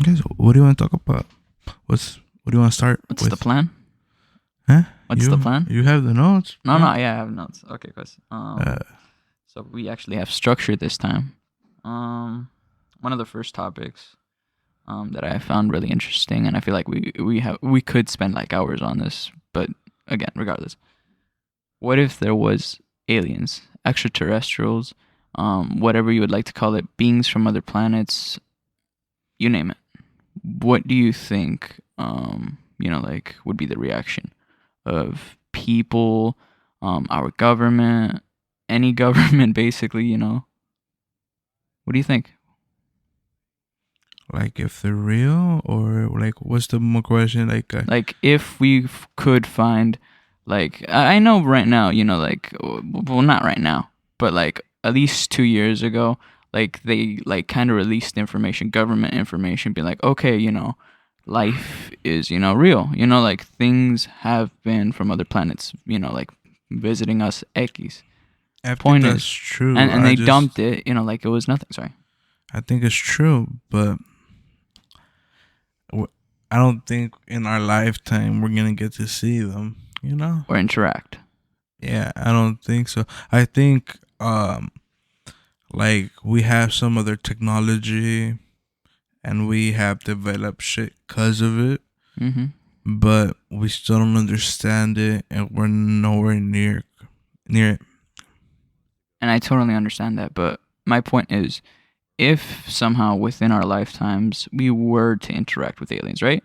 Okay, so what do you want to talk about? What do you want to start What's the with? plan? Huh? What's the You plan? you have the notes, No, huh? no, yeah, I have notes. Okay, guys. Uh, So we actually have structure this time. One of the first topics that I found really interesting, and I feel like we could spend like hours on this, but again, regardless, what if there was aliens, extraterrestrials, whatever you would like to call it, beings from other planets, you name it. What do you think? Like would be the reaction of people, our government, any government, basically. What do you think? like if they're real or like what's the more question? Like if we could find, like I know right now, well, not right now, but like at least 2 years ago, like they like kind of released information, government information, be like, okay, life is real, like things have been from other planets, like visiting us X. I think Point that's is, true. and they dumped it, like it was nothing. Sorry. I think it's true, but w- I don't think in our lifetime we're gonna get to see them. You know? Or interact. Yeah, I don't think so. I think like we have some other technology and we have developed shit because of it, Mm-hmm. but we still don't understand it, and we're nowhere near it. And I totally understand that, but my point is, if somehow within our lifetimes we were to interact with aliens, right?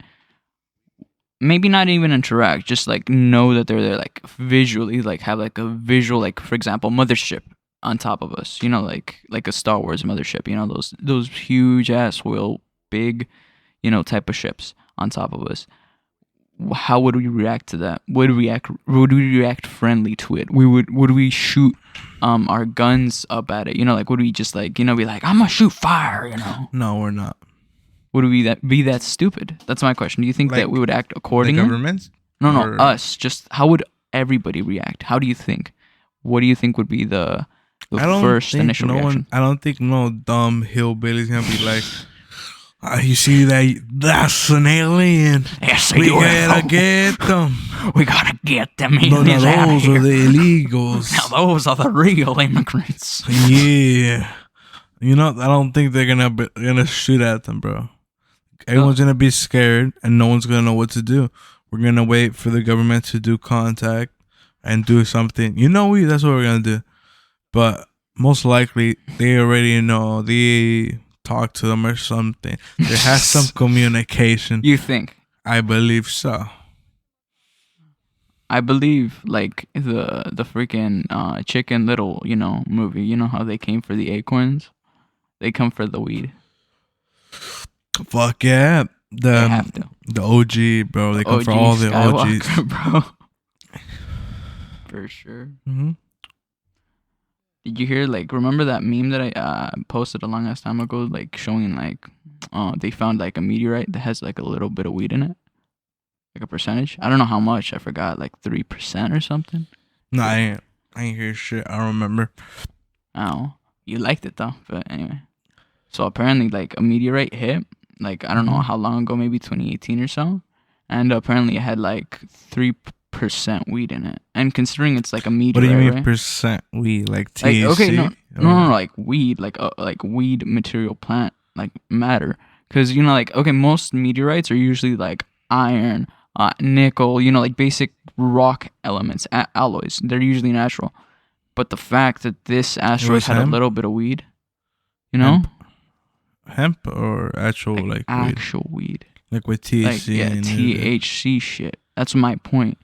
Maybe not even interact, just like know that they're there, like visually, like have like a visual, like for example, mothership on top of us, like a Star Wars mothership, those huge ass wheel, big, type of ships on top of us. How would we react to that? Would we react friendly to it? Would we shoot our guns up at it? Like would we just like, be like, I'm gonna shoot fire? No, we're not. Would we that be that stupid? That's my question. Do you think that we Like would act the accordingly? government No, or us. Just how would everybody react? How do you think? What do you think would be the first initial reaction? I don't think no dumb hillbilly's gonna be like, you see that? That's an alien. Yes, We gotta get them. We gotta get them No, no, aliens out of those are here. the illegals. Now those are the real immigrants. Yeah, I don't think they're gonna shoot at them, bro. Everyone's gonna be scared, and no one's gonna know what to do. We're gonna wait for the government to do contact and do something. That's what we're gonna do. But most likely, they already know. They talk to them or something. There has some communication. You think? I believe so. I believe like the freaking Chicken Little, movie. You know how they came for the acorns? They come for the weed. Fuck yeah. They have to. The OG, bro. They come for OG all the OGs. Skywalker, bro. For sure. Mm-hmm. Did you hear, like, remember that meme that I posted a long ass time ago, like showing like they found like a meteorite that has like a little bit of weed in it, like a percentage. I don't know how much. I forgot, like 3% or something. No, I ain't hear shit. I don't remember. Oh, you liked it though. But anyway, so apparently like a meteorite hit, like I don't know how long ago, maybe 2018 or so, and apparently it had like 3% weed in it. And considering it's like a meteorite, What do you mean right? percent weed? Like Like THC? okay, no, like weed, like weed material plant, like matter. Because like okay, most meteorites are usually like iron, nickel, like basic rock elements, alloys. They're usually natural. But the fact that this It asteroid was had a hemp? little bit of weed, you know, Hemp or actual like like weed? actual weed, Like with like THC yeah, and THC shit. That's my point.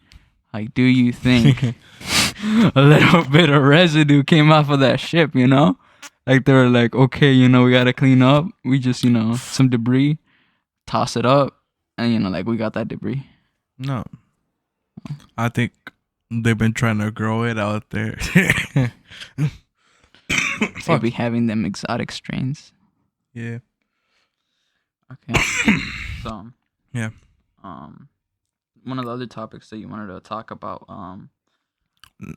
Like, do you think a little bit of residue came off of that ship, Like, they were like, okay, we gotta clean up. We just, some debris, toss it up, and, like, we got that debris. No. I think they've been trying to grow it out there. They'll be having them exotic strains. Yeah. Okay. So, Yeah. one of the other topics that you wanted to talk about,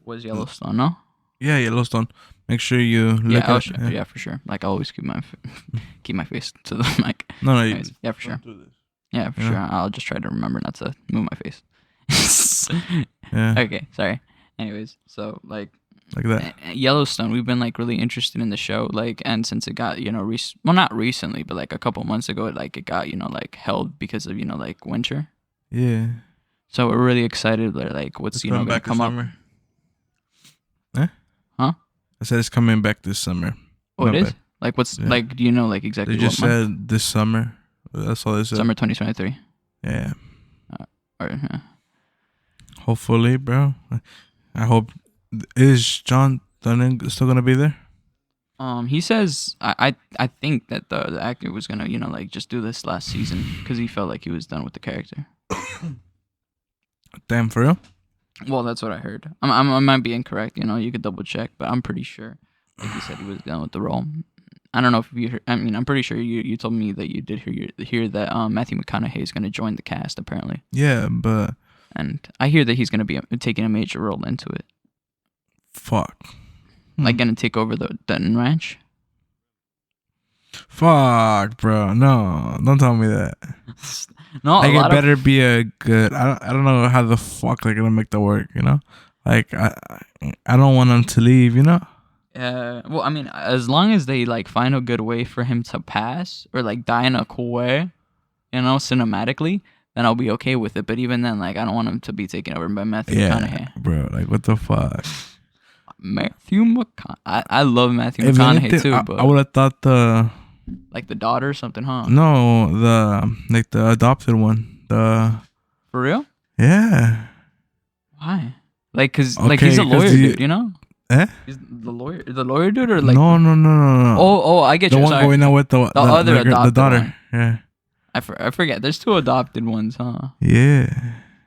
was Yellowstone, no? Yeah, Yellowstone. Make sure you look Yeah, at it. yeah, for sure. Like I always keep my face to the mic. No, no. Anyways, yeah, for sure. Don't do this. Yeah, for Yeah. sure. I'll just try to remember not to move my face. Yeah. Okay, sorry. Anyways, so like Like that. Yellowstone, we've been like really interested in the show, like, and since it got well, not recently, but like a couple months ago, it got like held because of like winter. Yeah. So we're really excited. Like, what's It's gonna coming back come this up? summer. Eh? Huh? I said it's coming back this summer. Oh, Not it is. bad. Like, what's Yeah. like? Do you know like exactly They just what month? said this summer. That's all they said. Summer 2023. Yeah. Or Hopefully, bro. I hope. Is John Dunning still gonna be there? he says I think that the actor was gonna like just do this last season because he felt like he was done with the character. Damn, for real? Well, that's what I heard. I might be incorrect. You could double check, but I'm pretty sure. Like he said, he was done with the role. I don't know if you heard. I mean, I'm pretty sure you told me that you did hear that Matthew McConaughey is going to join the cast apparently. Yeah, but And I hear that he's going to be taking a major role into it. fuck. Like going to take over the Dutton Ranch. Fuck, bro. No, don't tell me that. No, Like, a it lot better be a good. I don't know how the fuck they're gonna make that work. Like I don't want them to leave. Well, I mean, as long as they like find a good way for him to pass or like die in a cool way, cinematically, then I'll be okay with it. But even then, like, I don't want him to be taken over by Matthew McConaughey. Bro. Like, what the fuck? Matthew McConaughey. I love Matthew If McConaughey anything, too, but I would have thought like the daughter or something, huh? no, the adopted one. For real? Yeah. Why? Like, cause Okay, like he's a 'cause lawyer, you- dude. You know? Eh? He's the lawyer dude, or like No. Oh, I get The you. one Sorry. going out with the other the adopted daughter. one. Yeah. I forget. There's two adopted ones, huh? Yeah.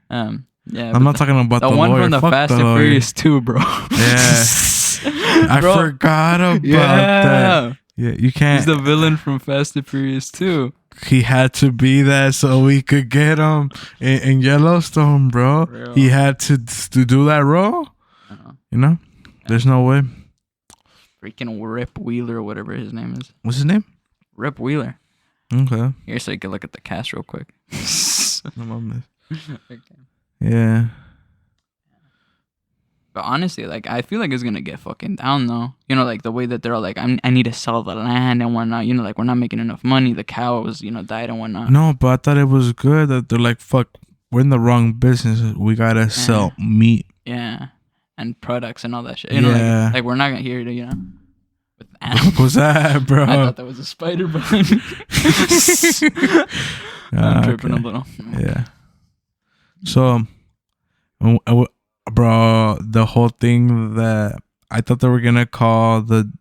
Yeah. I'm not talking about the the one lawyer. from the Fuck Fast the and lawyer. Furious 2, bro. Yeah. I Bro, forgot about that. Yeah, you can't. He's the villain from Fast and Furious 2. He had to be that so we could get him in Yellowstone, bro. Real. He had to do that role. Uh-huh. There's no way. Freaking Rip Wheeler or whatever his name is. What's his name? Rip Wheeler. Okay. Here, so you can look at the cast real quick. No mames. Okay. Yeah. But honestly, like, I feel like it's gonna get fucking down though. Like the way that they're all like, I need to sell the land and whatnot. Like we're not making enough money. The cows, died and whatnot. No, but I thought it was good that they're like, fuck, we're in the wrong business. We gotta sell meat. Yeah, and products and all that shit. Yeah. Like we're not gonna hear it. With animals. What was that, bro? I thought that was a spider behind me. I'm tripping a little. Yeah. So, bro, the whole thing that I thought they were gonna call the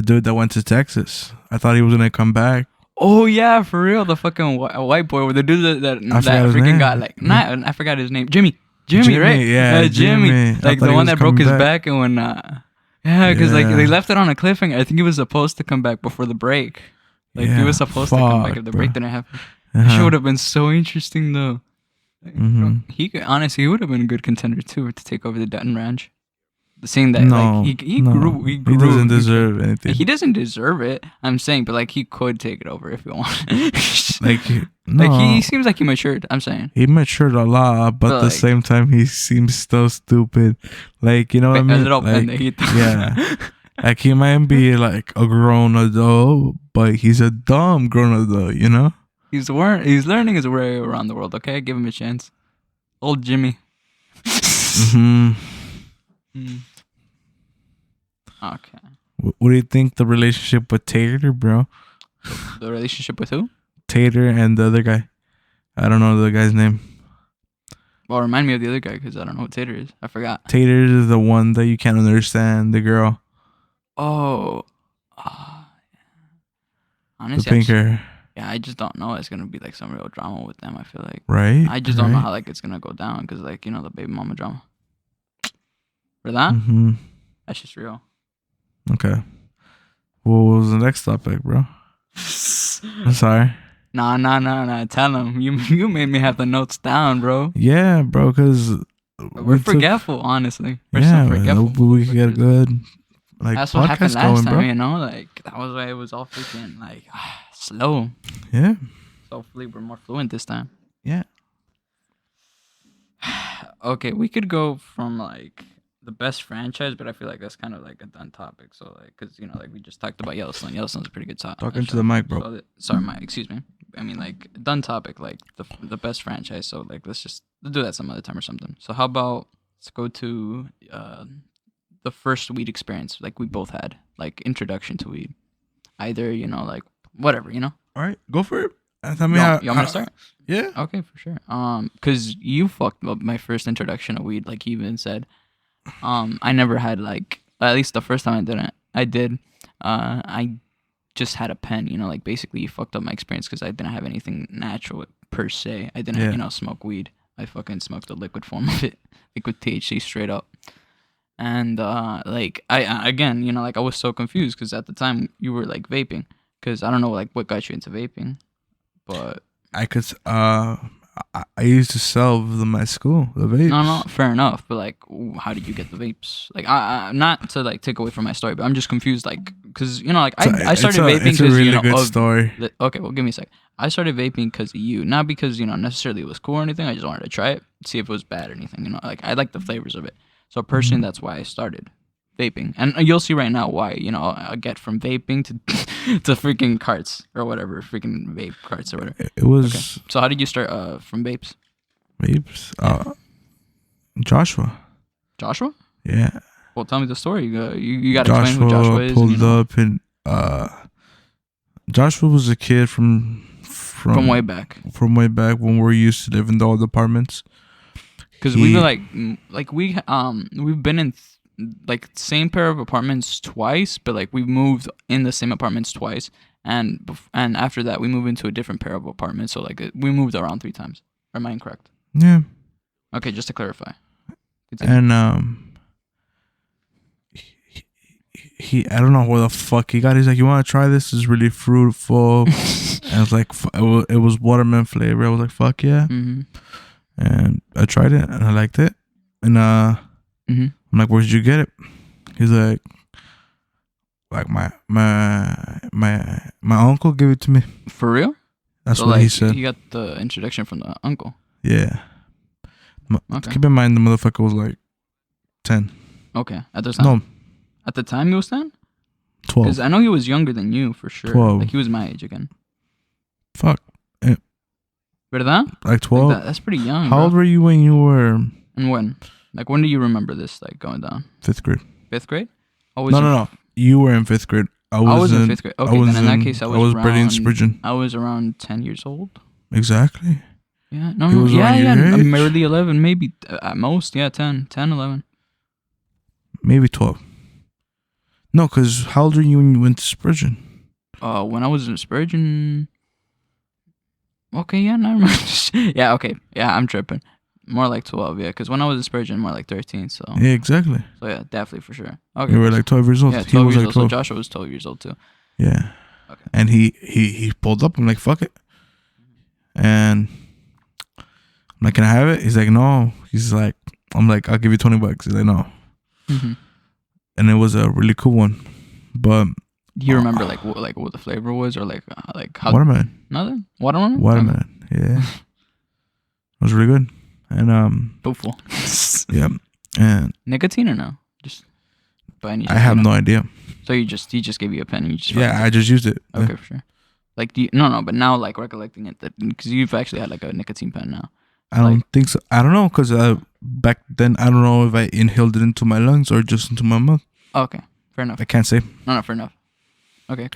dude that went to Texas. I thought he was gonna come back. Oh yeah, for real, the fucking white boy with the dude that forgot his freaking name. got like, I forgot his name. Jimmy, right? Yeah, Jimmy. Jimmy. I Like thought the he one was that broke coming his back. back and whatnot. Yeah, because like Yeah. they left it on a cliffhanger. I think he was supposed to come back before the break. Like he was supposed to come back if the break didn't happen. That shit would have been so interesting though. Mhm. He could, honestly, he would have been a good contender too to take over the Dutton Ranch. Seeing that, No, like he no. grew. He doesn't deserve anything. He doesn't deserve it. I'm saying, but like he could take it over if he wanted. Like, no. Like he seems like he matured. I'm saying. He matured a lot, but at the Like- same time, he seems so stupid. Like, you know what I A mean? little Like, pendejito. yeah. Like, he might be like a grown adult, but he's a dumb grown adult, He's learning his way around the world. Okay, give him a chance. Old Jimmy. Hmm. Okay. What do you think the relationship with Tater, bro? The relationship with who? Tater and the other guy. I don't know the guy's name. Well, remind me of the other guy because I don't know what Tater is. I forgot. Tater is the one that you can't understand, the girl. Oh. The Honestly, pink hair. I just don't know. It's gonna be like some real drama with them. I feel like. Right? I just don't know how like it's gonna go down because like the baby mama drama. For that, Mm-hmm. that's just real. Okay. What was the next topic, bro? I'm sorry. Nah. Tell him you made me have the notes down, bro. Yeah, bro, because We're forgetful, honestly. We're yeah, so forgetful. we could get a good like That's what happened podcast last going, time, bro. you know? Like, that was why it was all freaking, like, slow. Yeah, So hopefully we're more fluent this time. yeah. Okay, we could go from, like, the best franchise, but I feel like that's kind of, like, a done topic. So, like, because, you know, like, we just talked about Yellowstone. Yellowstone's a pretty good topic. Talking to the mic, bro. So, sorry, Mike, excuse me. I mean, like, done topic, like, the best franchise. So, like, let's do that some other time or something. So, how about let's go to the first weed experience, like, we both had, like, introduction to weed. Either, you know, like, whatever, you know? All right, go for it. Tell me You how. want me to start? Yeah. Okay, for sure. Cause you fucked up my first introduction of weed, like you even said. I never had like, at least the first time I didn't. I did. I just had a pen, you know, like basically you fucked up my experience because I didn't have anything natural per se. I didn't, Yeah. you know, smoke weed. I fucking smoked the liquid form of it, liquid THC straight up. And like I again, you know, like I was so confused because at the time you were like vaping. Cause I don't know like what got you into vaping, but I could. I used to sell them at school. The vapes. no, fair enough. But like, how did you get the vapes? Like, I not to like take away from my story, but I'm just confused. Like, cause you know, like I started vaping It's a because really you know good story. okay, well, give me a sec. I started vaping because of you, not because you know necessarily it was cool or anything. I just wanted to try it, see if it was bad or anything. You know, like I like the flavors of it. So personally, that's why I started vaping, and you'll see right now why. You know, I get from vaping to to freaking carts or whatever, freaking vape carts or whatever. It was Okay. So how did you start from vapes? vapes. Joshua. Joshua? Yeah. Well, tell me the story. You got to explain who Joshua is. Pulled you know, up and Joshua was a kid from way back. From way back when we used to live in the old apartments. Because we were like we've been in like same pair of apartments twice, but like we moved in the same apartments twice, and after that we moved into a different pair of apartments. So like we moved around 3 times. Am I incorrect? Yeah. Okay, just to clarify. Continue. And he I don't know where the fuck he got. He's like, you want to try this? It's really fruitful. And I was like, it was watermelon flavor. I was like, fuck yeah. Mm-hmm. And I tried it and I liked it. And Mm-hmm. I'm like, where did you get it? He's like my uncle gave it to me. For real? That's so what like, he said. He got the introduction from the uncle. Yeah. Okay. Keep in mind the motherfucker was like 10. Okay. At the time. No, At the time he was 10? 12. Because I know he was younger than you for sure. 12. Like he was my age again. Fuck. ¿Verdad? Like 12. Like that's pretty young. How old were you when you were And when? Like when do you remember this like going down? 5th grade? 5th grade? No. You were in 5th grade. I was in 5th grade. Okay, then in that case I was Brady and Spurgeon. I was around 10 years old. Exactly. Yeah. No. He was around your age? I'm early 11, maybe at most. Yeah, 10, 11. Maybe 12. No, because how old were you when you went to Spurgeon? When I was in Spurgeon. Okay, yeah, no, I remember. Yeah, okay, yeah, I'm tripping. More like 12, yeah, because when I was in Spurgeon, more like 13. So Yeah, exactly. So yeah, definitely for sure. Okay, You were like 12 years old. Yeah, 12 he was years like old. 12. So Joshua was 12 years old too. Yeah. Okay. And he pulled up. I'm like, fuck it. And I'm like, can I have it? He's like, no. He's like, I'm like, I'll give you $20. He's like, no. Mm-hmm. And it was a really cool one. But do you remember like what the flavor was or like how watermelon. Nothing? Watermelon? Watermelon. Yeah. It was really good. And Hopeful. yeah. And Nicotine or no? Just by any I have no idea. So he just gave you a pen and you just I just used it. Okay, Yeah. for sure. Like no, but now like recollecting it because you've actually had like a nicotine pen now. I don't think so. I don't know because back then I don't know if I inhaled it into my lungs or just into my mouth. Okay, fair enough. I can't say. No, fair enough. Okay.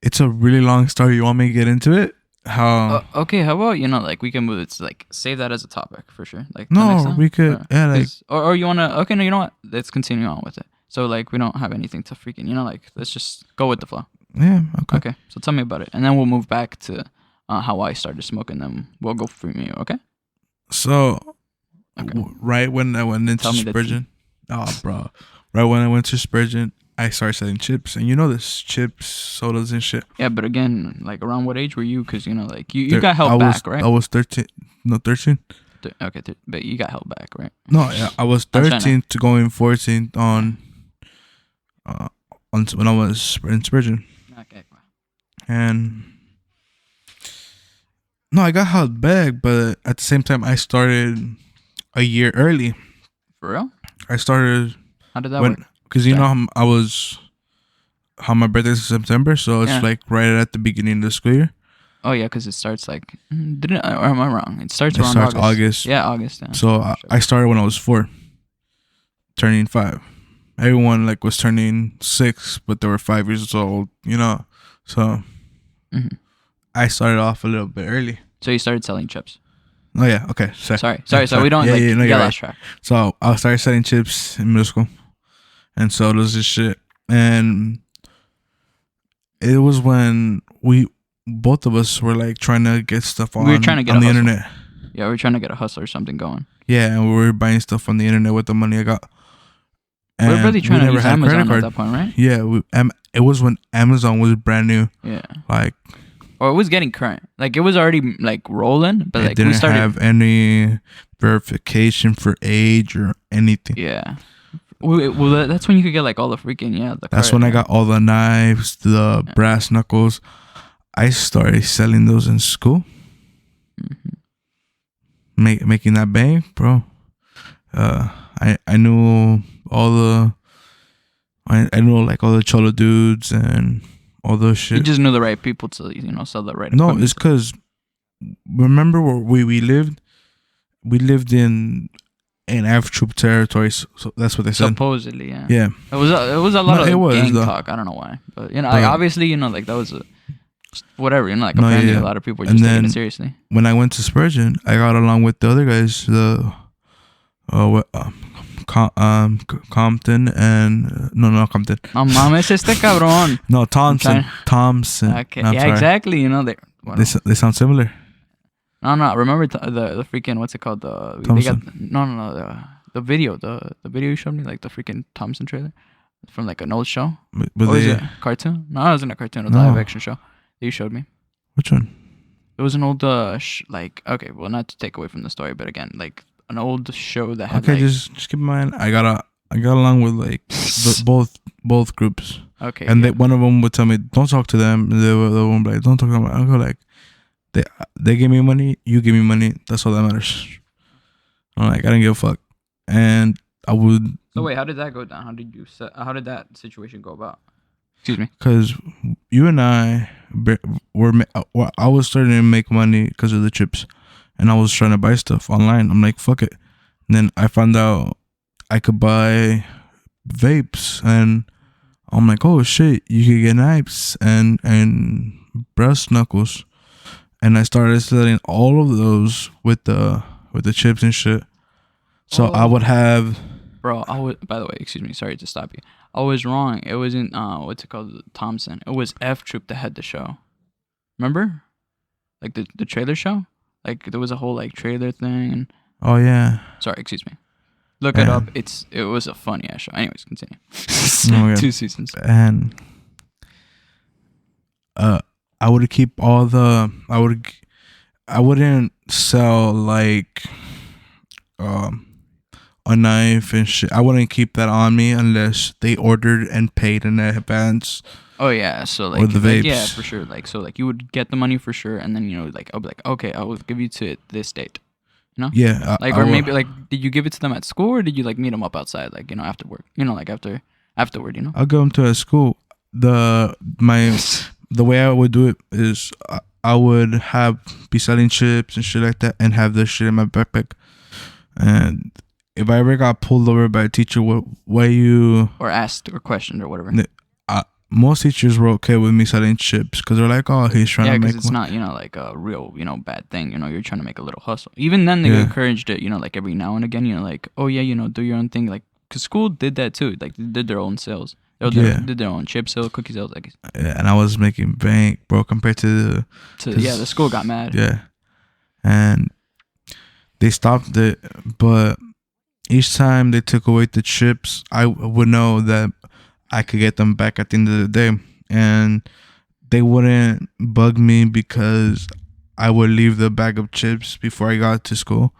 It's a really long story. You want me to get into it? How? Okay. How about like we can move it to like save that as a topic for sure. Like No, the next time? we could. Or, Yeah, like or you wanna? Okay, no, you know what? Let's continue on with it. So like we don't have anything to freaking like let's just go with the flow. yeah. Okay. Okay. So tell me about it, and then we'll move back to how I started smoking. Then we'll go from you. Okay. So, Okay. right when I went into Tell me the Spurgeon, oh bro, right when I went to Spurgeon, I started selling chips, and you know this chips, sodas, and shit. Yeah, but again, like around what age were you? Because you know, like you There- got I held was back, right? I was 13. No, 13. Okay, but you got held back, right? No, yeah, I was I'm trying to. 13 to going 14 uh on when I was in Spurgeon, Okay. and no, I got held back, but at the same time, I started a year early. For real? I started How did that work? because you Sorry. know how my birthday's in September, so it's Yeah. like right at the beginning of the school year. Oh yeah, because it starts like didn't or am I wrong? It starts It around starts August. August. Yeah, August. Yeah. So I started when I was 4, turning 5. Everyone like was turning 6, but they were 5 years old, you know. So Mhm. I started off a little bit early. So you started selling chips. Oh yeah, okay. Sorry. So we don't no, get you're right. lost track. So I started selling chips in middle school, and sodas and shit. And it was when both of us were like trying to get stuff on, We were trying to get on a the hustle. internet. Yeah, we were trying to get a hustle or something going. Yeah, and we were buying stuff on the internet with the money I got. We were really trying to use had a credit Amazon at card. that point, right? Yeah, it was when Amazon was brand new. Yeah. Like Or it was getting current. Like it was already like rolling, but it like didn't we started. have any verification for age or anything. Yeah. Well, that's when you could get like all the freaking That's card, when I right? got all the knives, the Yeah. brass knuckles. I started selling those in school, making that bank, bro. I knew all the, I knew like all the cholo dudes and all those You shit. just knew the right people to sell the right. No, equipment. it's because remember where we lived? We lived in F troop territory, so that's what they said. Supposedly, yeah. Yeah, It was a lot No, it of was, gang though. talk. I don't know why, but like obviously like that was whatever. Like No, apparently yeah. a lot of people were And just taking then- it seriously. when I went to Spurgeon, I got along with the other guys, Compton and no Compton. No mames este cabrón. No, Thompson. trying- Thompson. Okay, I'm yeah, sorry. exactly. They sound similar. No. Remember the freaking what's it called? They got the video the video you showed me, like the freaking Thompson trailer from like an old show. But What was they, it? Cartoon? No, it wasn't a cartoon. It was a No. live action show that you showed me. which one? It was an old like okay, well not to take away from the story, but again like an old show that had Okay, like, just keep in mind, I got along with like both groups, okay, and yeah. one of them would tell me, "Don't talk to them." And the other one would be like, "Don't talk to them." I go like, they give me money, you give me money. That's all that matters. I'm like, I didn't give a fuck, and I would. So wait, how did that go down? How did that situation go about? Excuse me. Because you and I I was starting to make money because of the chips, and I was trying to buy stuff online. I'm like, fuck it. And then I found out I could buy vapes, and I'm like, oh shit, you could get knives and brass knuckles, and I started selling all of those with the chips and shit. So I would have. Bro, by the way, excuse me, sorry to stop you. I was wrong. It wasn't what's it called, Thompson. It was F Troop that had the show. Remember? Like the trailer show? Like there was a whole like trailer thing and Oh yeah. sorry, excuse me. Look it Yeah. up. It was a funny ass show. Anyways, continue. Oh, yeah. 2 seasons. And I would keep all the I wouldn't sell like a knife and shit. I wouldn't keep that on me unless they ordered and paid in advance. Oh yeah, so like, Or the like, yeah, vapes. for sure. Like so like you would get the money for sure and then like I'll be like, okay, I will give you to this date. You know? Yeah, Like or maybe like did you give it to them at school or did you like meet them up outside like after work? Like afterward, I'll go them to a school. The way I would do it is I would be selling chips and shit like that and have this shit in my backpack. And if I ever got pulled over by a teacher, why you or asked or questioned or whatever. most teachers were okay with me selling chips because they're like, oh, he's trying Yeah, to make because it's money. not like a real bad thing. You're trying to make a little hustle. Even then, they Yeah. encouraged it. Like every now and again. Like oh yeah, do your own thing. Like because school did that too. Like they did their own sales. They Yeah. did their own chip sales, cookie sales. Like Yeah, and I was making bank, bro, compared to the school got mad. yeah, and they stopped it. But each time they took away the chips, I would know that I could get them back at the end of the day. And they wouldn't bug me because I would leave the bag of chips before I got to school.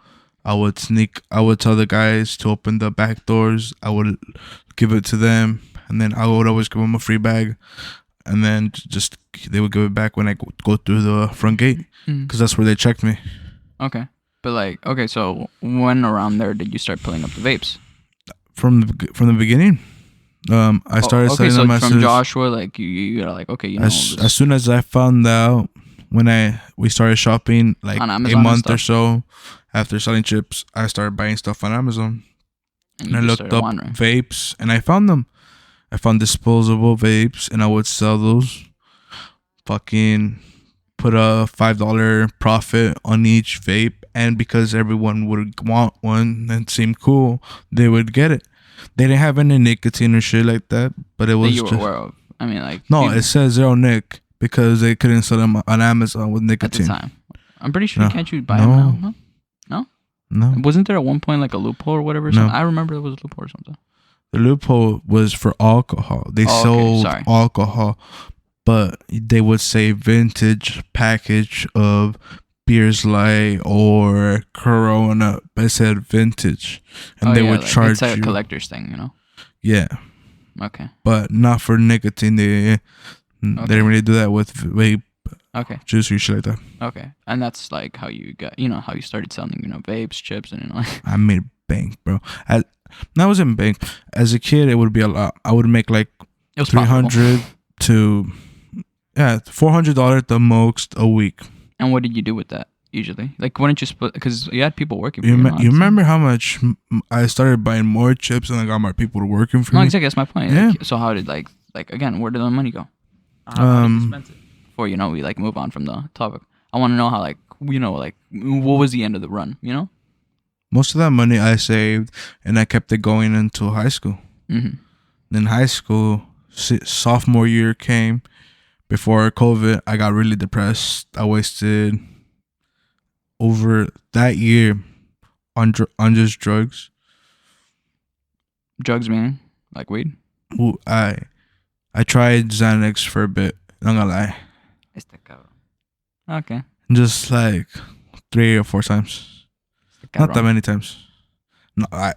I would tell the guys to open the back doors. I would give it to them, and then I would always give them a free bag. And then just they would give it back when I go through the front gate, because that's where they checked me. Okay. But like, okay, so when around there did you start pulling up the vapes? From the beginning. I started selling them as from Joshua, like you're like, okay, you know, as soon as I found out, when we started shopping, like on a Amazon and month or stuff. so after selling chips, I started buying stuff on Amazon, and and I you just looked started up wandering. vapes, and I found them. I found disposable vapes, and I would sell those. Fucking put a $5 profit on each vape, and because everyone would want one and seem cool, they would get it. They didn't have any nicotine or shit like that, but it That was you were just aware of. I mean, like no. people It says zero nic because they couldn't sell them on Amazon with at the nicotine. time. I'm pretty sure No. you can't you buy them now. No. No, Wasn't there at one point like a loophole or whatever? Or No. something? I remember there was a loophole or something. the loophole was for alcohol. They Oh, okay, sold sorry. alcohol, but they would say vintage package of Beers Light or Corona. It said vintage, and they would like, charge it's like you. a collector's thing, you know. Yeah, Okay. but not for nicotine. They didn't really do that with vape Okay. juice or shit like that. Okay. And that's like how you got, you know, how you started selling, you know, vapes, chips, and you know. I made bank, bro. I wasn't bank. As a kid, it would be a lot. I would make like It was profitable. $300 to $400 the most a week. And what did you do with that usually? Like, why didn't you split? Because you had people working for You, you. you remember how much I started buying more chips and I got more people working for No, me? exactly. That's my point. Yeah. Like, so how did like again? Where did the money go? How did you spend it? Before you know, we like move on from the topic. I want to know how like you know like what was the end of the run? You know. Most of that money I saved and I kept it going until high school. Mm-hmm. Then high school, sophomore year came. Before COVID, I got really depressed. I wasted over that year on just drugs. Drugs meaning like weed. Ooh, I tried Xanax for a bit. Not gonna lie, Okay. just like 3 or 4 times. Not that many times.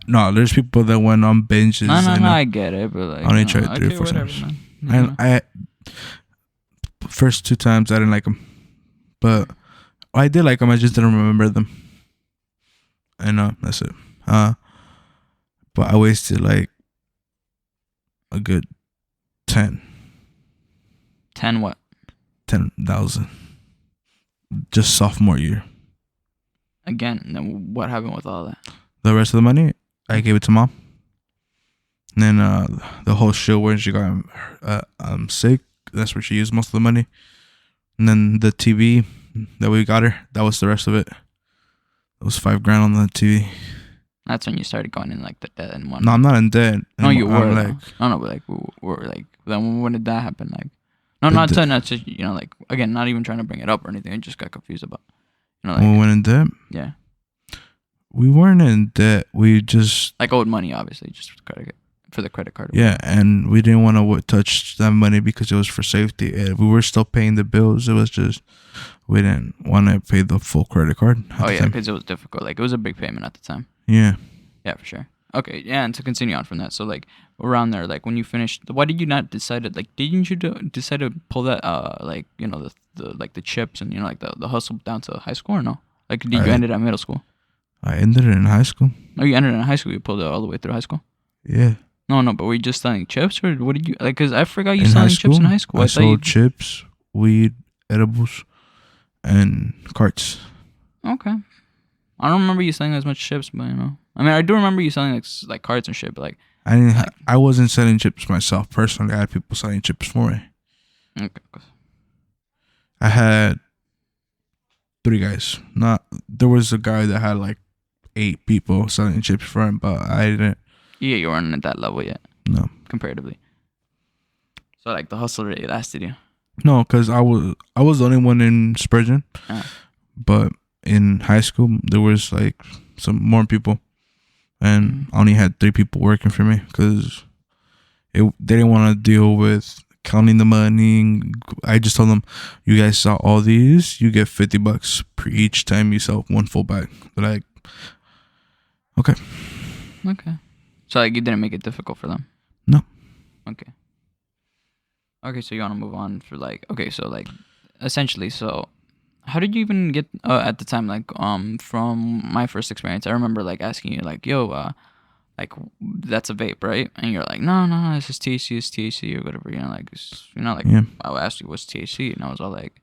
No, there's people that went on binges. No, and I get it, but like I only tried 3 or 4 whatever, times. man. And I first 2 times I didn't like them, but I did like them. I just didn't remember them. And that's it. But I wasted like a good 10 what? 10,000 just sophomore year. Again, then what happened with all that? The rest of the money I gave it to mom. And then the whole shit when she got sick, that's where she used most of the money. And then the TV that we got her, that was the rest of it. It was $5,000 on the TV. That's when you started going in like the debt and one. No, I'm not in debt. No, you were. I'm Like, no, but like we're like. Then when did that happen? Like, no, not saying that's just you know like again, not even trying to bring it up or anything. I just got confused about. You know, like, when we went in debt. Yeah. We weren't in debt. We just like owed money, obviously, just for the credit card. Yeah, and we didn't want to touch that money because it was for safety. If we were still paying the bills, it was just we didn't want to pay the full credit card. Oh yeah, because it was difficult. Like it was a big payment at the time. Yeah. Yeah, for sure. Okay, yeah, and to continue on from that, so like around there, like when you finished, why did you not decide to didn't you decide to pull that like you know the like the chips and you know like the hustle down to high school or no? Like did you end it at middle school? I ended it in high school. Oh, you ended it in high school. You pulled it all the way through high school. Yeah. No, but were you just selling chips or what did you like? Cause I forgot you selling chips in high school. I sold chips, weed, edibles, and carts. Okay. I don't remember you selling as much chips, but you know, I mean, I do remember you selling like cards and shit, but like I didn't. I wasn't selling chips myself personally. I had people selling chips for me. Okay. I had 3 guys. There was a guy that had like 8 people selling chips for him, but I didn't. Yeah, you weren't at that level yet. No. Comparatively. So like the hustle really lasted you. No, because I was the only one in Spurgeon, but in high school there was like some more people, and I only had 3 people working for me because They didn't want to deal with counting the money. I just told them, you guys saw all these, you get $50 per each time you sell one full bag. They're like, okay. Okay. So like you didn't make it difficult for them. No. Okay. Okay, so you want to move on for like okay, so like essentially, so how did you even get at the time like from my first experience? I remember like asking you like, "Yo, like that's a vape, right?" And you're like, "No, no, no, it's just THC, it's THC or whatever." You know, like like Yeah. I asked you what's THC, and I was all like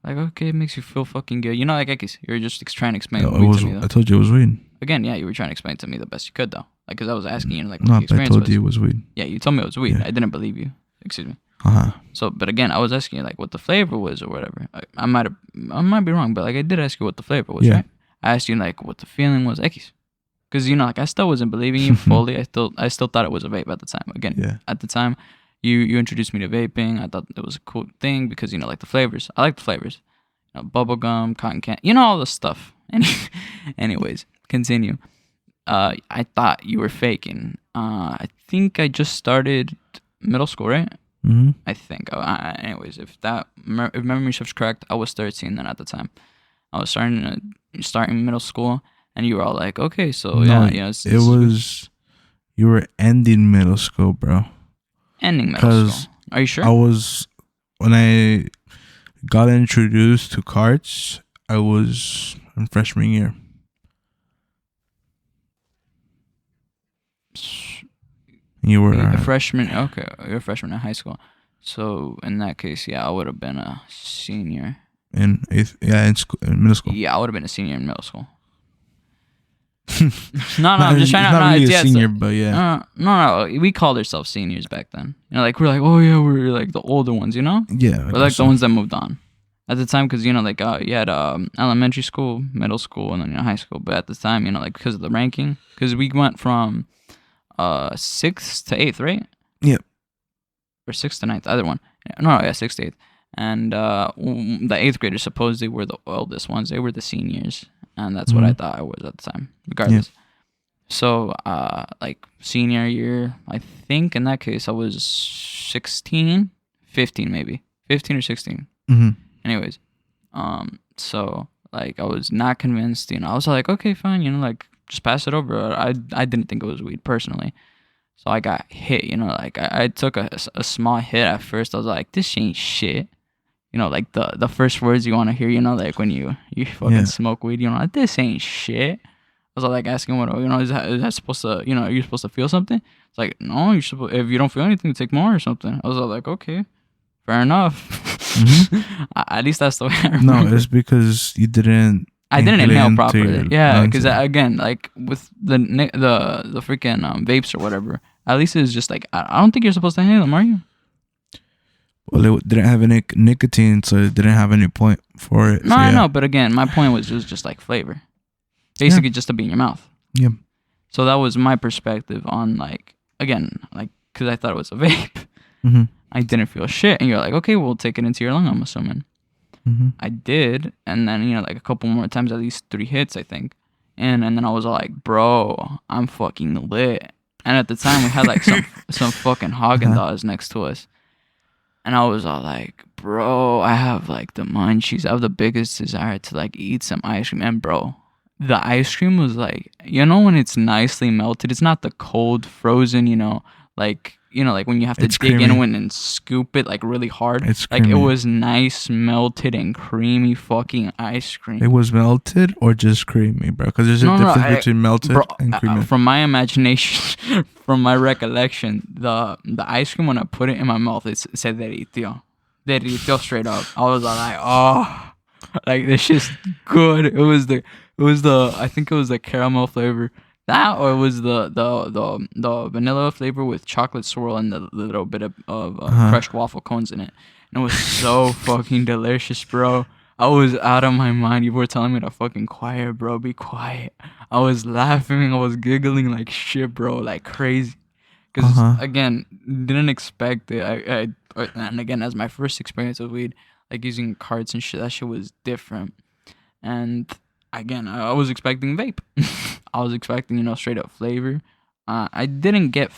okay, it makes you feel fucking good. You know, like I guess you're just trying to explain weed to me though. I told you it was weed. Again, yeah, you were trying to explain to me the best you could though, like because I was asking you like what No, the I experience told was. you it was weed. Yeah, you told me it was weed. Yeah. I didn't believe you. Excuse me. Uh-huh. So, but again, I was asking you like what the flavor was or whatever. I might be wrong, but like I did ask you what the flavor was, Yeah. right? I asked you like what the feeling was, X, because you know like I still wasn't believing you fully. I still thought it was a vape at the time. Again, Yeah. at the time, you introduced me to vaping. I thought it was a cool thing because you know like the flavors. I like the flavors, you know, bubble gum, cotton candy, you know all the stuff. Anyways, continue. I thought you were faking. I think I just started middle school, right? Mm-hmm. I think. Anyways, if memory serves correct, I was 13 then at the time. I was starting middle school, and you were all like, "Okay, so No, yeah, you know, it was you were ending middle school, bro. ending middle school." Are you sure? I was when I got introduced to carts. I was in freshman year. You were a freshman. Okay, you're a freshman in high school. So in that case, yeah, I would have been a senior. in eighth, yeah, in middle school. Yeah, I would have been a senior in middle school. No, I'm just trying to. Not really yeah, a senior, but yeah. No, we called ourselves seniors back then. You know, like we're like, oh yeah, we're like the older ones. You know, Yeah, we're like the ones that moved on at the time, because you know, like you had elementary school, middle school, and then high school. But at the time, you know, like because of the ranking, because we went from 6th to 8th, right? Yep. Or 6th to 9th, either one. No, yeah, 6th to 8th. And the 8th graders supposedly were the oldest ones. They were the seniors, and that's what I thought I was at the time. Regardless. Yeah. So, like senior year, I think in that case I was 16, 15 maybe, 15 or 16. Mm-hmm. Anyways, so like I was not convinced. You know, I was like, okay, fine. You know, like just pass it over. I didn't think it was weed personally. So I got hit, you know, like I took a small hit at first. I was like, this ain't shit. You know, like the first words you want to hear, you know, like when you fucking smoke weed, you know, like, this ain't shit. I was like asking what, you know, is that supposed to, you know, are you supposed to feel something? It's like, no, you're supposed, if you don't feel anything, take more or something. I was like, okay, fair enough. Mm-hmm. At least that's the way I remember. No, it's because you didn't. I didn't inhale properly. Yeah, because again, like with the freaking vapes or whatever, at least it's just like I don't think you're supposed to inhale them, are you? Well, it didn't have any nicotine, so it didn't have any point for it. No, I know, but again, my point was just like flavor, basically just to be in your mouth. Yeah. So that was my perspective on like again, like because I thought it was a vape. Mm-hmm. I didn't feel shit, and you're like, okay, we'll take it into your lung. I'm assuming. Mm-hmm. I did, and then you know, like a couple more times, at least 3 hits, I think, and then I was all like, bro, I'm fucking lit. And at the time, we had like some fucking Haagen-Dazs next to us, and I was all like, bro, I have like the munchies. I have the biggest desire to like eat some ice cream, and bro, the ice cream was like, you know, when it's nicely melted, it's not the cold frozen, you know, like. You know, like when you have to dig in and scoop it like really hard. It's like creamy. it was nice, melted and creamy fucking ice cream. It was melted or just creamy, bro? Because there's a difference between melted and creamy. From my imagination, from my recollection, the ice cream when I put it in my mouth, it said derritió straight up. I was like, oh, like this shit's good. It was the I think it was the caramel flavor. That or it was the vanilla flavor with chocolate swirl and the little bit of crushed waffle cones in it. And it was so fucking delicious, bro. I was out of my mind. You were telling me to fucking quiet, bro. Be quiet. I was laughing. I was giggling like shit, bro. Like crazy. Because, again, didn't expect it. And again, as my first experience with weed, like using carts and shit, that shit was different. And again, I was expecting vape. I was expecting, you know, straight up flavor. I didn't get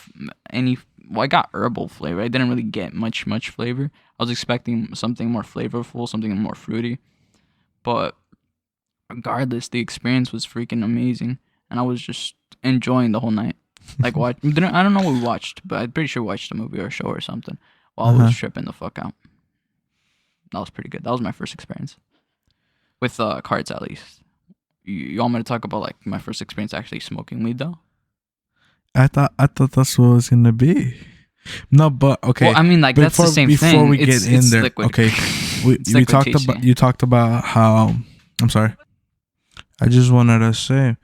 any I got herbal flavor. I didn't really get much flavor. I was expecting something more flavorful, something more fruity. But regardless, the experience was freaking amazing, and I was just enjoying the whole night. Like, I don't know what we watched, but I'm pretty sure we watched a movie or a show or something while I was tripping the fuck out. That was pretty good. That was my first experience with cards, at least. You want me to talk about like my first experience actually smoking weed though? I thought that's what it was gonna be. No, but okay. Well, I mean, like that's the same thing. Before we get in there, liquid. okay, we talked about you talked about how. I'm sorry. I just wanted to say,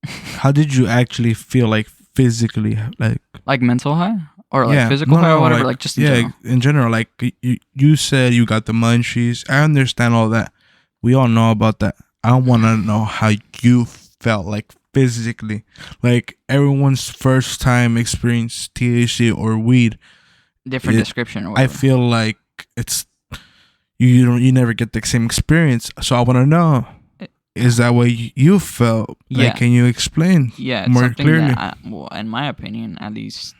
how did you actually feel like physically, like mental high or like physical high or whatever, like just in general? In general, like you said you got the munchies. I understand all that. We all know about that. I want to know how you felt like physically, like everyone's first time experience THC or weed. Different description or whatever. I feel like it's you never get the same experience. So I want to know, is that what you felt? Like, can you explain more clearly? Well, in my opinion, at least,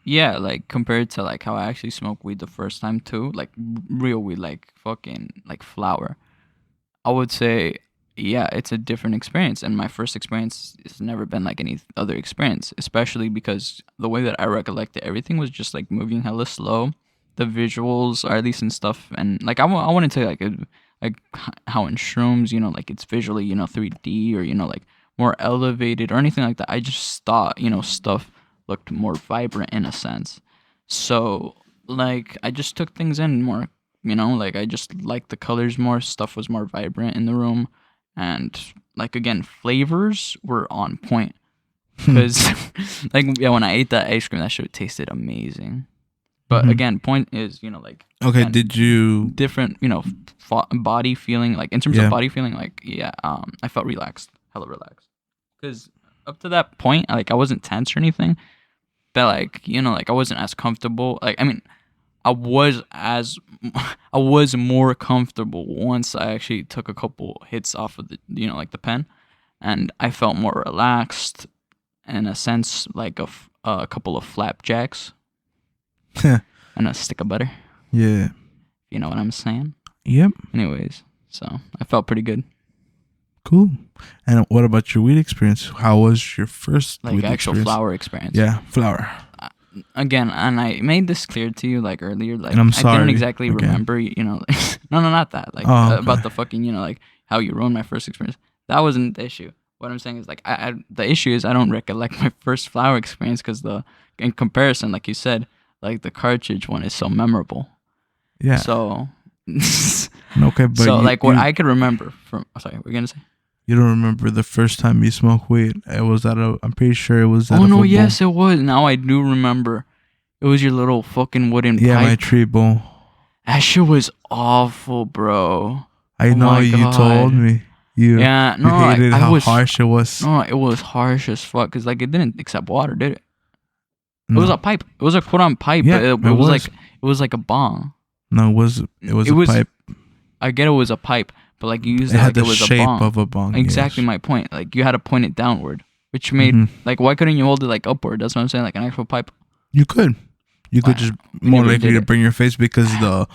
yeah, like compared to like how I actually smoked weed the first time too, like real weed, like fucking like flower. I would say, yeah, it's a different experience. And my first experience has never been like any other experience, especially because the way that I recollected everything was just like moving hella slow. The visuals, or at least in stuff, and like I wanted to like how in shrooms, you know, like it's visually, you know, 3D or, you know, like more elevated or anything like that. I just thought, you know, stuff looked more vibrant in a sense. So like I just took things in more. You know, like I just liked the colors more. Stuff was more vibrant in the room, and like again, flavors were on point. Because like yeah, when I ate that ice cream, that shit tasted amazing. But again, point is, you know, like okay, again, did you different, you know, body feeling, like in terms of body feeling, like yeah, I felt relaxed, hella relaxed. Because up to that point, like I wasn't tense or anything, but like, you know, like I wasn't as comfortable. Like I mean, I was more comfortable once I actually took a couple hits off of the, you know, like the pen, and I felt more relaxed in a sense, like a couple of flapjacks and a stick of butter. Yeah. You know what I'm saying? Yep. Anyways, so I felt pretty good. Cool. And what about your weed experience? How was your first like weed actual experience? flower experience? Yeah, flower. Again, and I made this clear to you like earlier, like and I'm sorry, I didn't exactly remember, you know, no, not that, like okay. about the fucking, you know, like how you ruined my first experience. That wasn't the issue. What I'm saying is like the issue is I don't recollect my first flower experience because in comparison, like you said, like the cartridge one is so memorable. Yeah. So. Okay, but so like what I could remember from. Sorry, what were you gonna say? You don't remember the first time you smoked weed? It was I'm pretty sure it was at Oh a no, football. yes it was. Now I do remember. It was your little fucking wooden pipe. Yeah, my tree bowl. That shit was awful, bro. I know you told me. Yeah, no, you hated how harsh it was. No, it was harsh as fuck because like it didn't accept water, did it? No. It was a pipe. It was a quote-on pipe. Yeah, but it was like a bong. No, it was a pipe. I get it was a pipe, but like you used it had like the it was shape a bong. of a bong. Exactly my point. Like you had to point it downward, which made like why couldn't you hold it like upward? That's what I'm saying, like an actual pipe. You could. You could just more likely to bring your face because the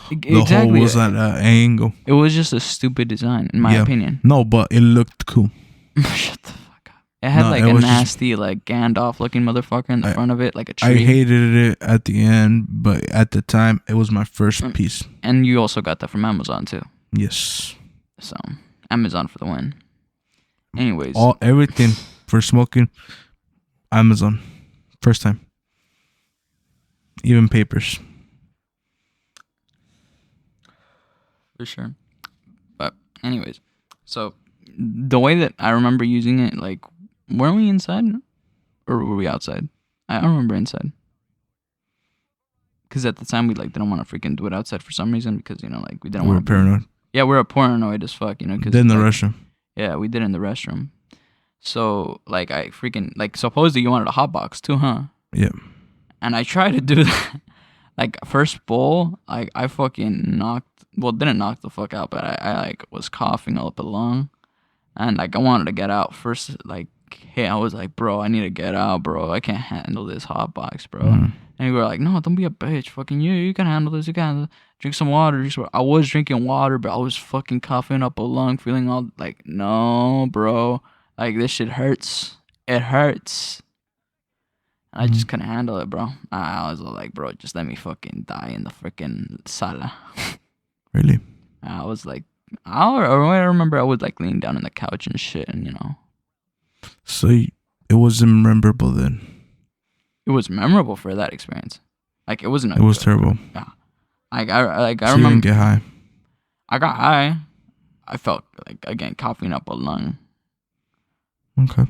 hole was at an angle. It was just a stupid design, in my opinion. No, but it looked cool. Shut the fuck up. It had like a nasty, like Gandalf looking motherfucker in the front of it, like a tree. I hated it at the end, but at the time, it was my first piece. And you also got that from Amazon too. Yes. So Amazon for the win. Anyways, everything for smoking, Amazon, first time. Even papers. For sure. But anyways, so the way that I remember using it, like, weren't we inside or were we outside? I don't remember inside. Because at the time we like didn't want to freaking do it outside for some reason because, you know, like we didn't want to. We were paranoid. Yeah, we were paranoid as fuck, you know. Did in the restroom. Yeah, we did in the restroom. So like I freaking like supposedly you wanted a hot box too, huh? Yeah. And I tried to do that. Like first bowl, I fucking didn't knock the fuck out, but I like was coughing all up a lung, and like I wanted to get out first. Like hey, I was like, bro, I need to get out, bro. I can't handle this hot box, bro. Mhm. And you were like, no, don't be a bitch. Fucking you can handle this. You can handle. Drink some water. I was drinking water, but I was fucking coughing up a lung, feeling all like, no, bro. Like, this shit hurts. It hurts. And I just couldn't handle it, bro. I was like, bro, just let me fucking die in the freaking sala. Really? I was like, I remember I would like lean down on the couch and shit, and So it wasn't memorable then. it was memorable for that experience. Like, it wasn't. It was terrible. Yeah. I So you remember. didn't get high. I got high. I felt like, again, coughing up a lung. Okay.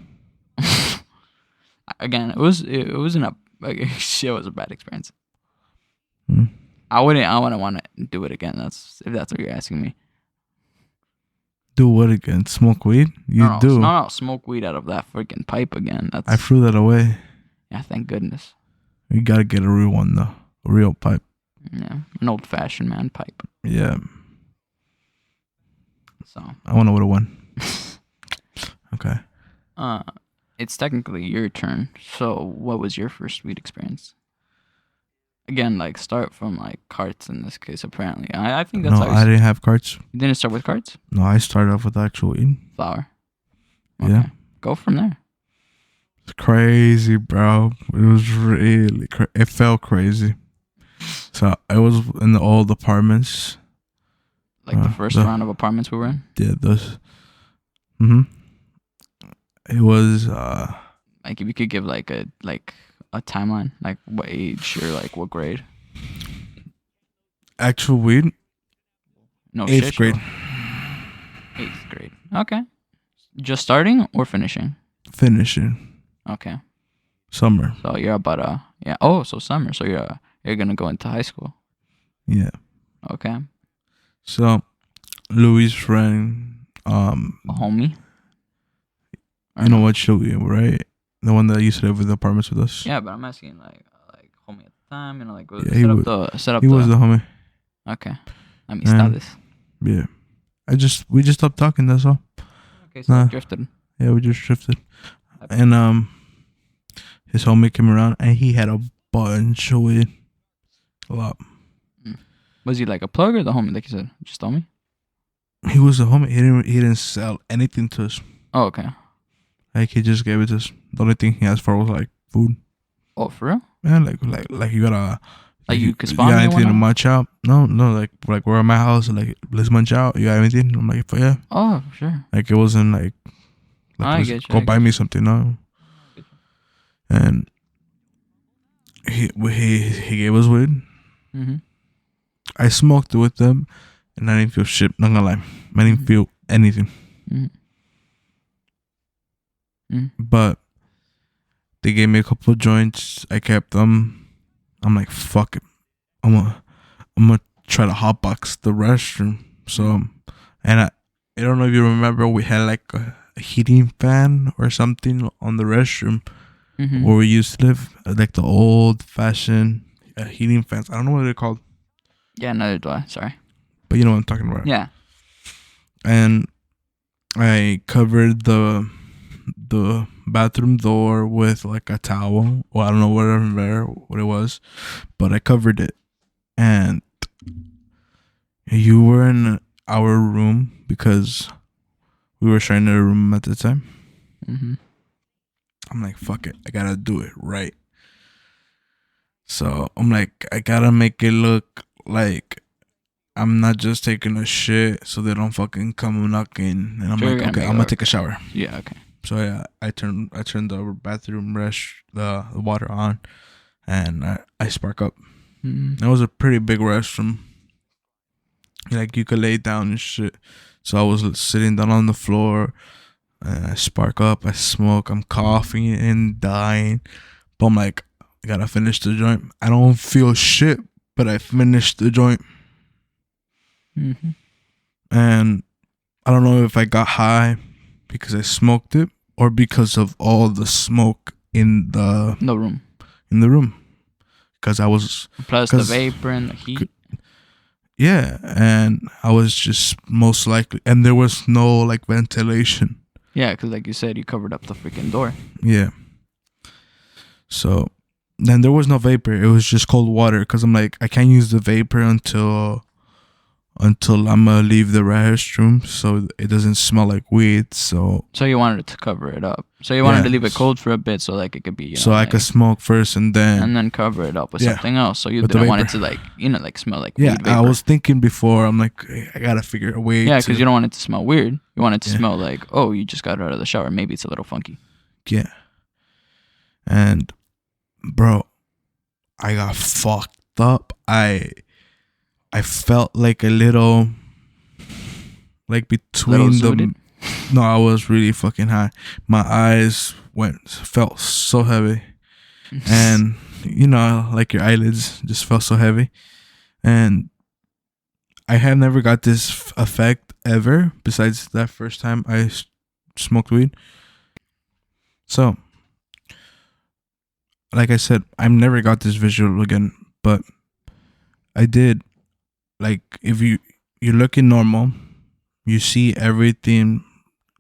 Again, it wasn't a like, shit. It was a bad experience. Mm. I wouldn't want to do it again. If that's what you're asking me. Do what again? Smoke weed? You do. No, smoke weed out of that freaking pipe again. I threw that away. Yeah, thank goodness. You gotta get a real one though. A real pipe. Yeah, an old fashioned man pipe. Yeah. So I wanna what one. Okay. It's technically your turn. So what was your first weed experience? Again, like, start from like carts in this case. Apparently, I think that's No, I didn't have carts. You didn't start with carts. No, I started off with actual weed. Flour. Yeah. Go from there. It's crazy, bro. It was really it felt crazy. So I was in the old apartments. Like the first round of apartments we were in. Yeah, those. It was like, if you could give like a timeline, like what age or like what grade? actual weed. No, 8th grade. 8th grade. Okay. Just starting or finishing? Finishing. Okay. Summer. So you're about yeah. Oh, so summer. So you're gonna go into high school. Yeah. Okay. So Louis' friend, A homie. you know what Shelby, right? The one that used to live in the apartments with us. Yeah, but I'm asking like homie at the time, like Yeah, he was the homie. Okay. Let me stop this. Yeah. We just stopped talking, that's all. Okay, so I drifted. Yeah, we just drifted. And his homie came around and he had a bunch of weed. A lot. Was he like a plug or the homie, like you said? Just homie? He was a homie. He didn't sell anything to us. Oh, okay. Like, he just gave it to us. The only thing he asked for was like food. Oh, for real? Yeah, like you gotta. Like, you could You spawn got me anything to one? munch out? No, like we're at my house. Like, let's munch out. You got anything? I'm like, yeah. Oh, sure. Like, it wasn't like I let's get you, go I buy get me something. No. And he gave us weed. Mm-hmm. I smoked with them, and I didn't feel shit. Not gonna lie, I didn't feel anything. Mm-hmm. But they gave me a couple of joints. I kept them. I'm like, fuck it. I'm gonna try to hotbox the restroom. So, and I don't know if you remember, we had like a heating fan or something on the restroom where we used to live, like the old fashioned heating fans. I don't know what they're called. Yeah, neither do I. Sorry. But you know what I'm talking about. Yeah. And I covered the bathroom door with like a towel. Well, I don't know what it was, but I covered it. And you were in our room because we were sharing a room at the time. Mm-hmm. I'm like, fuck it, I gotta do it right. So I'm like, I gotta make it look like I'm not just taking a shit so they don't fucking come knocking. And I'm like, okay, I'm gonna take a shower. Yeah, okay. So yeah, I turned the bathroom the water on, and I spark up. It was a pretty big restroom. Like, you could lay down and shit. So I was sitting down on the floor, and I spark up. I smoke. I'm coughing and dying, but I'm like, I gotta finish the joint. I don't feel shit, but I finished the joint. Mm-hmm. And I don't know if I got high because I smoked it or because of all the smoke in the room. In the room, because I was plus the vapor and the heat. Yeah, and I was just most likely, and there was no like ventilation, Yeah, because like you said, you covered up the freaking door. Yeah. So then there was no vapor. It was just cold water because I'm like, I can't use the vapor until I'm gonna leave the restroom, so it doesn't smell like weed. So you wanted it to cover it up. So you wanted to leave it cold for a bit, so like it could be, so I could smoke first and then cover it up with something else. So you with the didn't want it vapor. to like smell like Yeah, weed vapor. I was thinking before. I'm like, hey, I gotta figure a way. Yeah, because you don't want it to smell weird. You want it to Yeah. smell like, oh, you just got out of the shower. Maybe it's a little funky. Yeah. And bro, I got fucked up. I felt like a little, like between Little the. zooted? No, I was really fucking high. My eyes felt so heavy, and like your eyelids just felt so heavy, and I have never got this effect ever. Besides that first time I smoked weed. So, like I said, I've never got this visual again, but I did. Like if you're looking normal, you see everything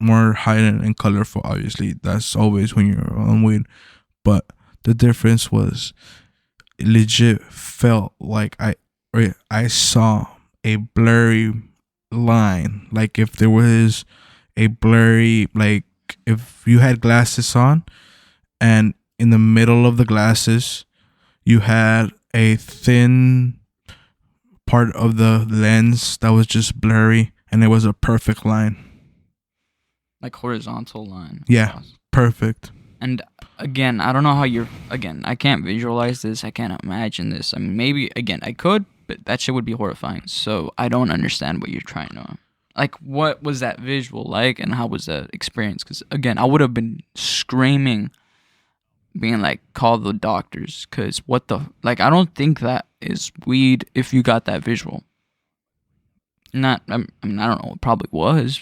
more heightened and colorful. Obviously, that's always when you're on weed. But the difference was, it legit felt like I saw a blurry line. Like if there was a blurry, like if you had glasses on, and in the middle of the glasses you had a thin part of the lens that was just blurry, and it was a perfect line. Like horizontal line. Yeah, across. perfect. And again, I don't know how I can't visualize this. I can't imagine this. I mean, maybe, again, I could, but that shit would be horrifying. So I don't understand what you're trying to, like, what was that visual like, and how was that experience? Because, again, I would have been screaming, being like, call the doctors, because what the, like, I don't think that is weed if you got that visual. I mean, I don't know, it probably was,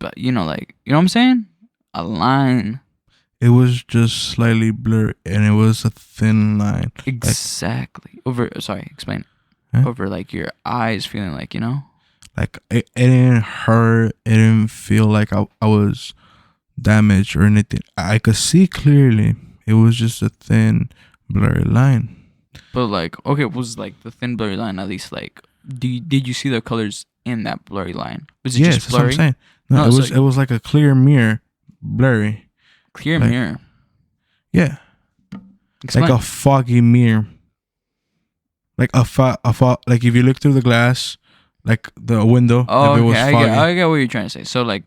but, like, you know what I'm saying? A line. It was just slightly blurry, and it was a thin line. Exactly. Explain. Huh? Over like your eyes feeling like, Like it didn't hurt. It didn't feel like I was damaged or anything. I could see clearly. It was just a thin, blurry line. But like, okay, was like the thin blurry line at least like, did you see the colors in that blurry line? Was it just blurry? That's what I'm saying. No, it was like a clear mirror, blurry. Clear mirror. Yeah. Explain. Like a foggy mirror. Like like if you look through the glass, like the window, Oh, if it okay, was foggy. I get what you're trying to say. So like,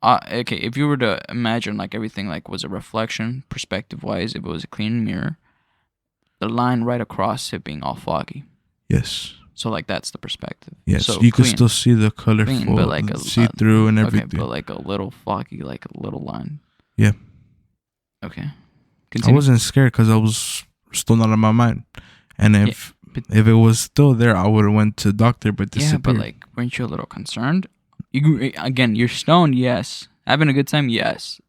okay, if you were to imagine like everything like was a reflection, perspective wise, if it was a clean mirror, the line right across it being all foggy. Yes. So like that's the perspective. Yes, so you can still see the colorful, but like see through and everything. Okay, but like a little foggy, like a little line. Yeah. Okay. Continue. I wasn't scared because I was still not in my mind, and if it was still there, I would have went to the doctor. But disappeared. Yeah, but like, weren't you a little concerned? Again, you're stoned, yes. Having a good time, yes.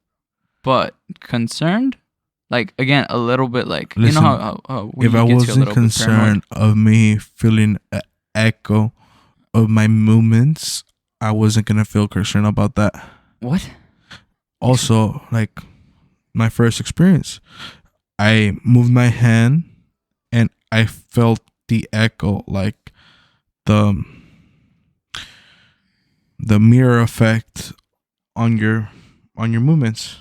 But concerned, like again, a little bit like, listen, you know how if I wasn't concerned of me feeling an echo of my movements, I wasn't gonna feel concerned about that. What? Also, like my first experience, I moved my hand and I felt the echo, like the mirror effect on your movements.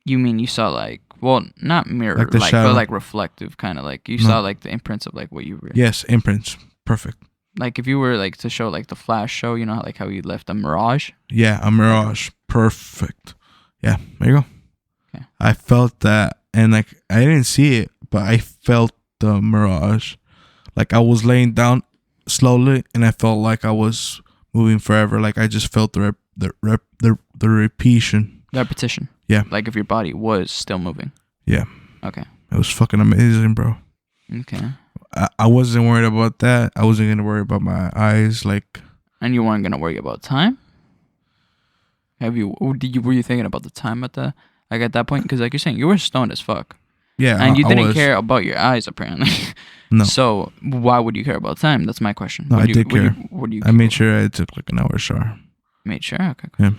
You mean you saw like, well, not mirror, Like the like shadow. but like reflective, kind of like you saw like the imprints of like what you were. Yes, imprints. Perfect. Like if you were like to show like the flash show, you know, like how you left a mirage. Yeah, a mirage. Perfect. Yeah, there you go. Okay. I felt that, and like I didn't see it, but I felt the mirage. Like I was laying down slowly, and I felt like I was moving forever. Like I just felt the repetition. Repetition. Yeah. Like if your body was still moving. Yeah. Okay. It was fucking amazing, bro. Okay. I wasn't worried about that. I wasn't gonna worry about my eyes, like. And you weren't gonna worry about time. Were you thinking about the time at that point? Because like you're saying, you were stoned as fuck. Yeah. And you didn't care about your eyes apparently. No. So why would you care about time? That's my question. No, I did care. What do you? I made sure I took like an hour shower. Made sure. Okay. Yeah.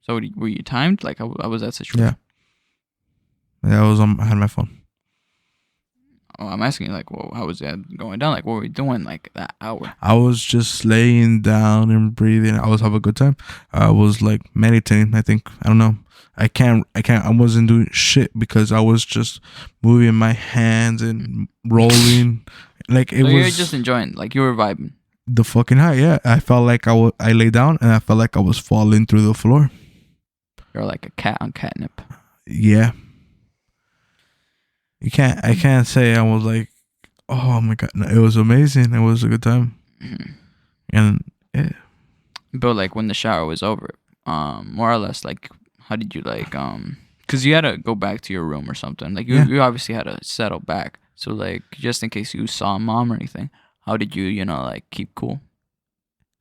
So were you timed? Like, how was that situation? Yeah, I had my phone. Oh, I'm asking you, like, well, how was that going down? Like, what were we doing, like, that hour? I was just laying down and breathing. I was having a good time. I was like meditating. I think I don't know. I wasn't doing shit because I was just moving my hands and rolling. Like it So you're was just enjoying, like, you were vibing. the fucking high. Yeah, I felt like I lay down and I felt like I was falling through the floor. You're like a cat on catnip. Yeah, I can't say I was like, oh my god. No, it was amazing. It was a good time. Mhm. And yeah, But like when the shower was over, more or less, like, how did you like, cause you had to go back to your room or something. Like Yeah. you obviously had to settle back. So like, just in case you saw mom or anything, how did you like keep cool?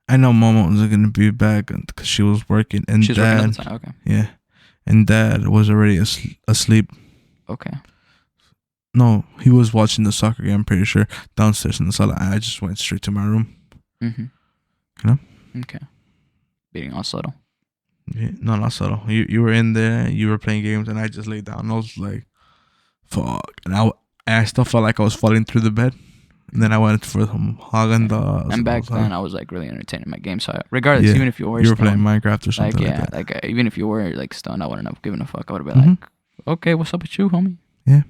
I know Mama was gonna be back because she was working, and She was working at the Dad, time. Okay. yeah, and Dad was already asleep. Okay. No, he was watching the soccer game. I'm pretty sure downstairs in the sala. I just went straight to my room. Mhm. You know? Okay. Being all subtle. Yeah, no, not subtle. You were in there. You were playing games, and I just laid down. I was like, fuck, and I still felt like I was falling through the bed. And then I went for some Hagen Dazs. And back then, I was like really entertaining my game. So regardless, Yeah, even if you were you were playing stoned, Minecraft or like something like yeah, that. like even if you were like stoned, I wouldn't have given a fuck. I would have been Mhm. like, okay, what's up with you, homie? Yeah.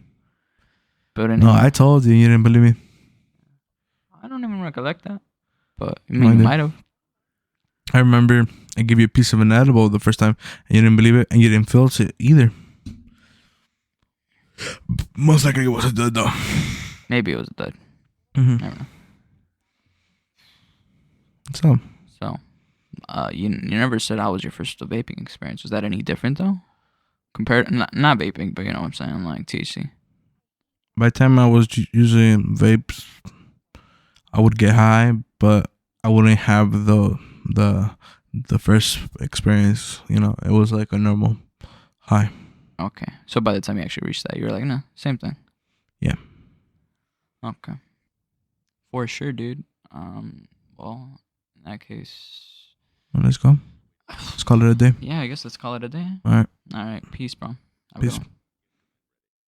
But No, anyway, I told you. You didn't believe me. I don't even recollect that. But I No, mean, I you did. might have. I remember I gave you a piece of an edible the first time, and you didn't believe it, and you didn't feel it either. Most likely it was a dud, though. Maybe it was a dud. Mm-hmm. I don't know. So, So, you never said how was your first vaping experience. Was that any different though? Compared not vaping, but you know what I'm saying, like THC. by the time I was using vapes, I would get high, but I wouldn't have the the first experience. You know, it was like a normal high. Okay. So by the time you actually reached that, you were like, nah, same thing. Yeah. Okay. For sure, dude. Well, in that case, Well, let's go. Let's call it a day. yeah, I guess let's call it a day. All right. All right. Peace, bro. Have a good Peace. one.